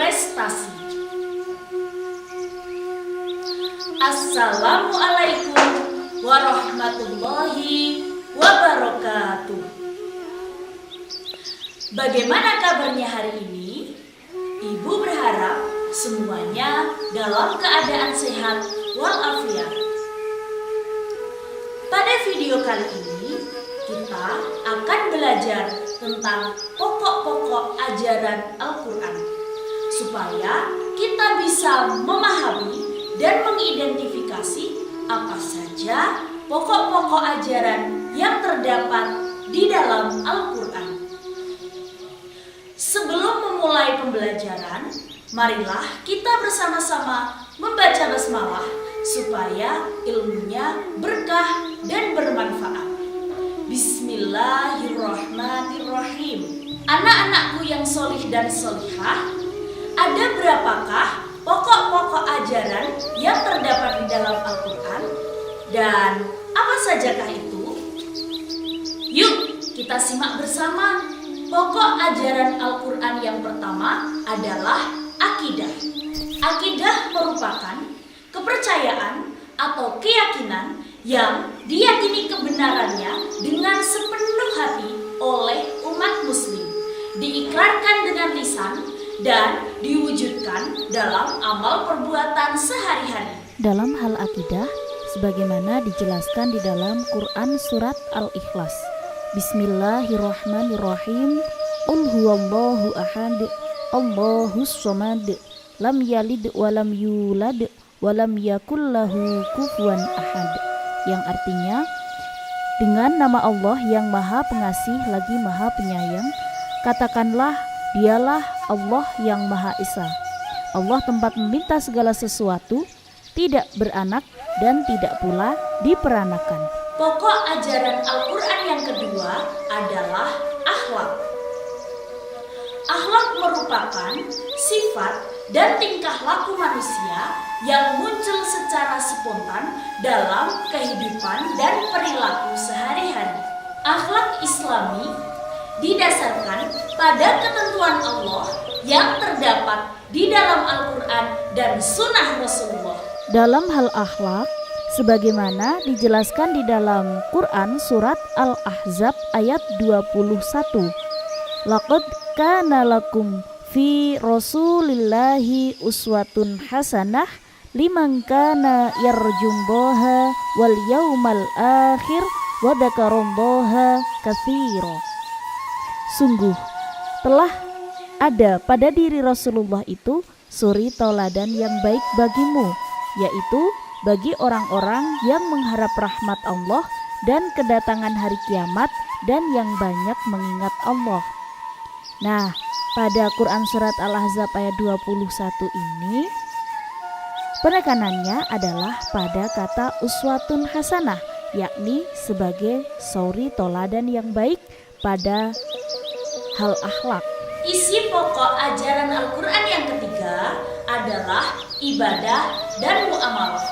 prestasi. Assalamualaikum warahmatullahi wabarakatuh. Bagaimana kabarnya hari ini? Ibu berharap semuanya dalam keadaan sehat walafiat. Pada video kali ini, kita akan belajar tentang pokok-pokok ajaran Al-Quran supaya kita bisa memahami dan mengidentifikasi apa saja pokok-pokok ajaran yang terdapat di dalam Al-Quran. Sebelum memulai pembelajaran, marilah kita bersama-sama membaca basmalah supaya ilmunya berkah dan bermanfaat. Bismillahirrahmanirrahim. Anak-anakku yang solih dan solihah, ada berapakah pokok-pokok ajaran yang terdapat di dalam Al-Quran? Dan apa sajakah itu? Yuk kita simak bersama. Pokok ajaran Al-Quran yang pertama adalah akidah. Akidah merupakan kepercayaan atau keyakinan yang diyakini kebenarannya dengan sepenuh hati oleh umat muslim, diikrarkan dengan lisan dan diwujudkan dalam amal perbuatan sehari-hari. Dalam hal akidah, sebagaimana dijelaskan di dalam Quran surat Al-Ikhlas. Bismillahirrahmanirrahim. Qul huwallahu ahad, Allahus samad, lam yalid walam yulad, walam yakul lahu kufuwan ahad. Yang artinya, dengan nama Allah yang Maha Pengasih lagi Maha Penyayang, katakanlah, dialah Allah yang Maha Esa. Allah tempat meminta segala sesuatu, tidak beranak dan tidak pula diperanakan. Pokok ajaran Al-Quran yang kedua adalah akhlak. Akhlak merupakan sifat dan tingkah laku manusia yang muncul secara spontan dalam kehidupan dan perilaku sehari-hari. Akhlak Islami didasarkan pada ketentuan Allah yang terdapat di dalam Al-Quran dan Sunnah Rasulullah. Dalam hal akhlak, sebagaimana dijelaskan di dalam Quran surat Al-Ahzab ayat 21. Laqad kana lakum fi rasulillahi uswatun hasanah liman kana yarjullaha wal yaumal akhir wa dzakarallaha katsira. Sungguh telah ada pada diri Rasulullah itu suri tauladan yang baik bagimu, yaitu bagi orang-orang yang mengharap rahmat Allah dan kedatangan hari kiamat dan yang banyak mengingat Allah. Nah, pada Quran surat Al-Ahzab ayat 21 ini penekanannya adalah pada kata uswatun hasanah, yakni sebagai suri tauladan yang baik pada hal akhlak. Isi pokok ajaran Al-Quran yang ketiga adalah ibadah dan muamalah.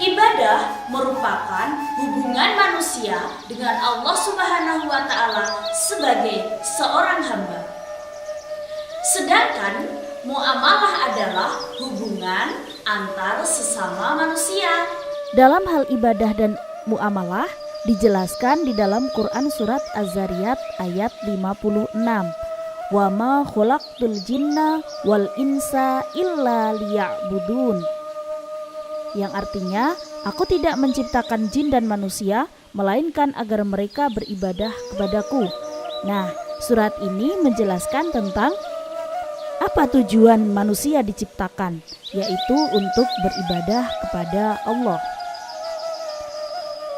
Ibadah merupakan hubungan manusia dengan Allah Subhanahu wa Ta'ala sebagai seorang hamba. Sedangkan muamalah adalah hubungan antar sesama manusia. Dalam hal ibadah dan muamalah dijelaskan di dalam Quran surat Az-Zariyat ayat 56. Wa ma khalaqtul jinna wal insa illa liya'budun. Yang artinya, aku tidak menciptakan jin dan manusia melainkan agar mereka beribadah kepadaku. Nah, surat ini menjelaskan tentang apa tujuan manusia diciptakan, yaitu untuk beribadah kepada Allah.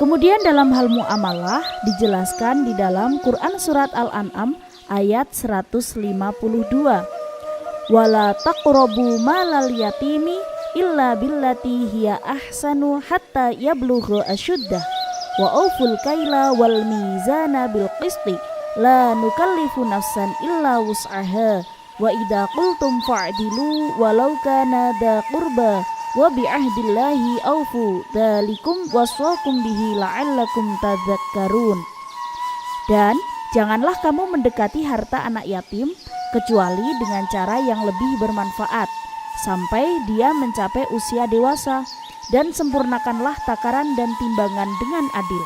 Kemudian dalam hal muamalah dijelaskan di dalam Quran surat Al-An'am ayat 152. Wala taqrabu malal yatimi illa billati hiya ahsanu hatta yablugha asyuddah wa auful kaila wal mizana bil qisti la nukallifu nafsan illa wus'aha wa idza qultum fa'dilu walau kana dza qurba wa bi'ahdillahi aufu dzalikum waswaqum bihi la'allakum tadzakkarun. Dan janganlah kamu mendekati harta anak yatim kecuali dengan cara yang lebih bermanfaat sampai dia mencapai usia dewasa, dan sempurnakanlah takaran dan timbangan dengan adil.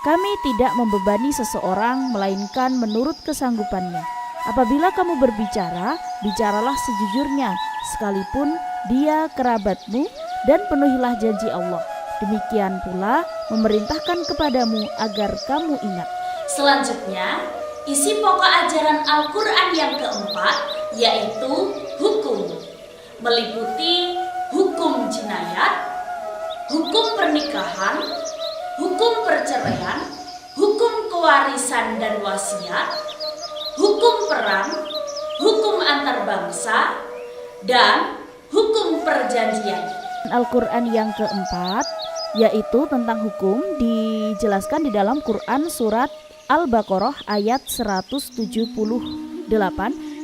Kami tidak membebani seseorang melainkan menurut kesanggupannya. Apabila kamu berbicara, bicaralah sejujurnya, sekalipun dia kerabatmu, dan penuhilah janji Allah. Demikian pula memerintahkan kepadamu agar kamu ingat. Selanjutnya, isi pokok ajaran Al-Quran yang keempat yaitu hukum, meliputi hukum jinayat, hukum pernikahan, hukum perceraian, hukum kewarisan dan wasiat, hukum perang, hukum antar bangsa, dan hukum perjanjian. Al-Quran yang keempat yaitu tentang hukum dijelaskan di dalam Quran surat Al-Baqarah ayat 178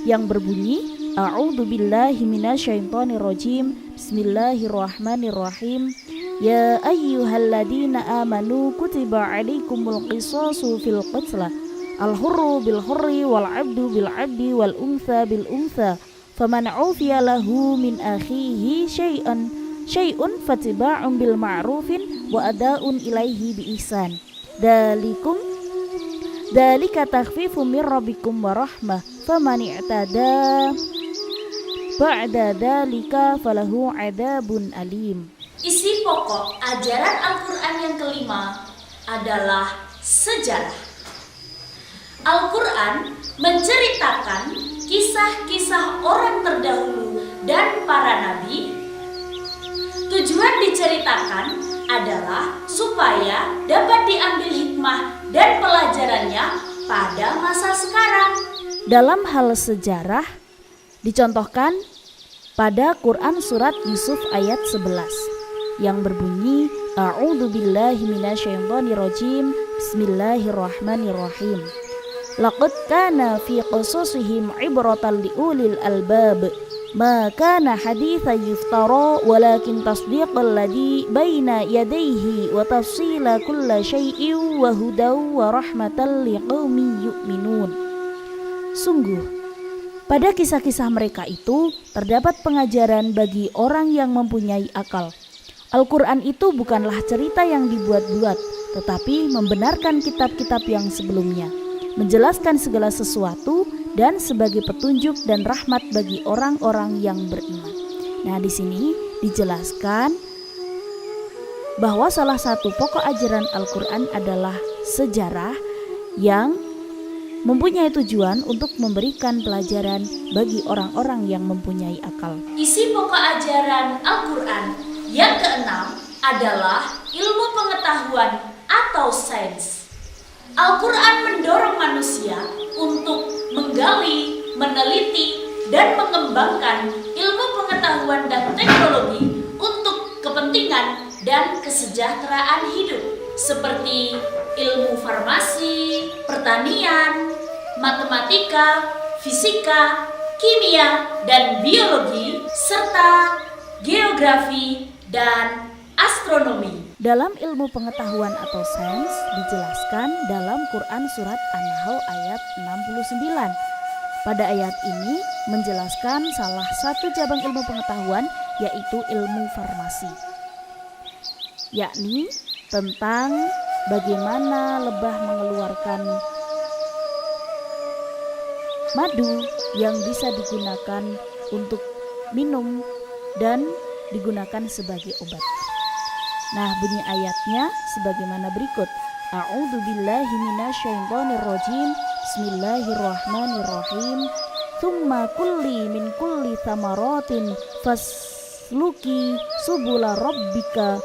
yang berbunyi, A'udzu billahi minasyaitonir rajim. Bismillahirrahmanirrahim. Ya ayyuhalladzina amanu kutiba 'alaikumul qisasu fil qatl. Al-hurru bil hurri wal 'abdu bil 'abdi wal untha bil untha. Faman 'ufiya lahu min akhihi syai'un fatiba'un bil ma'rufin wa ada'un ilaihi bi ihsan. Dalika takhfifum mir rabbikum wa rahmah. Faman i'tada ba'da dalika falahu 'adzabun alim. Isi pokok ajaran Al-Quran yang kelima adalah sejarah. Al-Quran menceritakan kisah-kisah orang terdahulu dan para nabi. Tujuan diceritakan adalah supaya dapat diambil hikmah dan pelajarannya pada masa sekarang. Dalam hal sejarah dicontohkan pada Quran surat Yusuf ayat 11 yang berbunyi, A'udzu billahi minasyaitonir rajim. Bismillahirrahmanirrahim. Laqad kana fi qasasihim ibratan liulil albab. Ma kana haditsan yuftara walakin tasdiqal ladzi baina yadayhi wa tafsila kulli syai'in wa hudaw wa rahmatan liqaumin yu'minun. Sungguh, pada kisah-kisah mereka itu terdapat pengajaran bagi orang yang mempunyai akal. Al-Quran itu bukanlah cerita yang dibuat-buat, tetapi membenarkan kitab-kitab yang sebelumnya, menjelaskan segala sesuatu dan sebagai petunjuk dan rahmat bagi orang-orang yang beriman. Nah, di sini dijelaskan bahwa salah satu pokok ajaran Al-Quran adalah sejarah yang mempunyai tujuan untuk memberikan pelajaran bagi orang-orang yang mempunyai akal. Isi pokok ajaran Al-Quran yang keenam adalah ilmu pengetahuan atau sains. Al-Quran mendorong manusia untuk menggali, meneliti, dan mengembangkan ilmu pengetahuan dan teknologi untuk kepentingan dan kesejahteraan hidup, seperti ilmu farmasi, pertanian, matematika, fisika, kimia, dan biologi, serta geografi dan astronomi. Dalam ilmu pengetahuan atau sains dijelaskan dalam Quran surat An-Nahl ayat 69. Pada ayat ini menjelaskan salah satu cabang ilmu pengetahuan yaitu ilmu farmasi, yakni tentang bagaimana lebah mengeluarkan madu yang bisa digunakan untuk minum dan digunakan sebagai obat. Nah, bunyi ayatnya sebagaimana berikut. A'udzu billahi minasyaitonir rajim. Bismillahirrahmanirrahim. Tsumma kulli min kulli thamaratin fasluki subula rabbika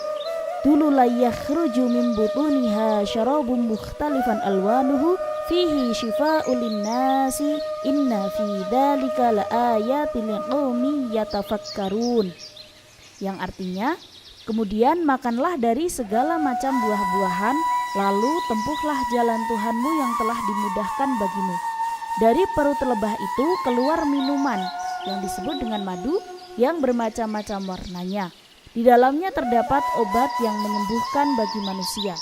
dulula yakhruju min butuniha syarabun mukhtalifan alwanuhu fihi shifaa'un linnasi inna fi dzalika laayatin liqaumin yatafakkarun. Yang artinya, kemudian makanlah dari segala macam buah-buahan, lalu tempuhlah jalan Tuhanmu yang telah dimudahkan bagimu. Dari perut lebah itu keluar minuman yang disebut dengan madu yang bermacam-macam warnanya. Di dalamnya terdapat obat yang menyembuhkan bagi manusia.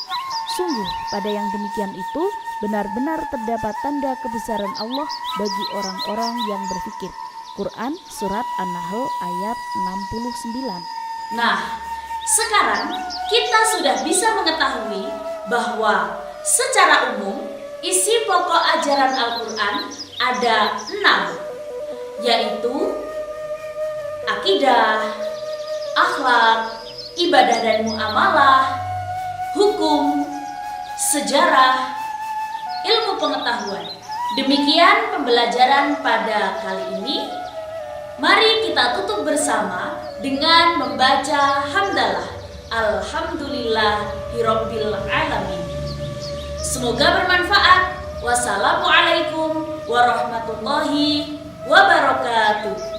Sungguh, pada yang demikian itu benar-benar terdapat tanda kebesaran Allah bagi orang-orang yang berfikir. Quran Surat An-Nahl ayat 69. Nah, sekarang kita sudah bisa mengetahui bahwa secara umum isi pokok ajaran Al-Quran ada 6, yaitu akidah, akhlak, ibadah dan muamalah, hukum, sejarah, ilmu pengetahuan. Demikian pembelajaran pada kali ini. Mari kita tutup bersama dengan membaca hamdalah. Alhamdulillahirabbil alamin. Semoga bermanfaat. Wassalamualaikum warahmatullahi wabarakatuh.